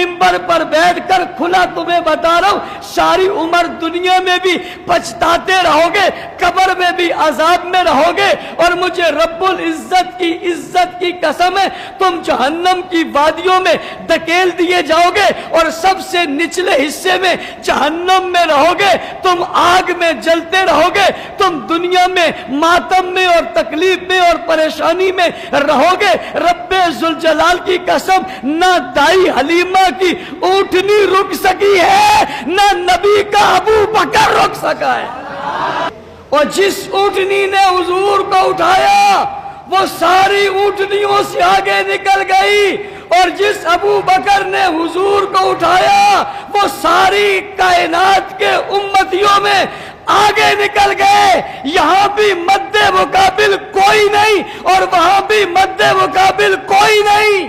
منبر پر بیٹھ کر کھلا تمہیں بتا رہا ہوں، ساری عمر دنیا میں بھی پچھتاتے رہو گے، قبر میں بھی عذاب میں رہو گے، اور مجھے رب العزت کی عزت کی قسم ہے تم جہنم کی وادیوں میں دھکیل دیے جاؤ گے، اور سب سے نچلے حصے میں جہنم میں رہو گے، تم آگ میں جلتے رہو گے، تم دنیا میں ماتم میں اور تکلیف میں اور پریشانی میں رہو گے۔ رب ذوالجلال کی قسم، نہ دائی حلیمہ کی اونٹنی رک سکی ہے، نہ نبی کا ابو بکر رک سکا ہے۔ اور جس اونٹنی نے حضور کو اٹھایا وہ ساری اونٹنیوں سے آگے نکل گئی، اور جس ابو بکر نے حضور کو اٹھایا وہ ساری کائنات کے امتیوں میں آگے نکل گئے۔ یہاں بھی مد مقابل کوئی نہیں اور وہاں بھی مد مقابل کوئی نہیں۔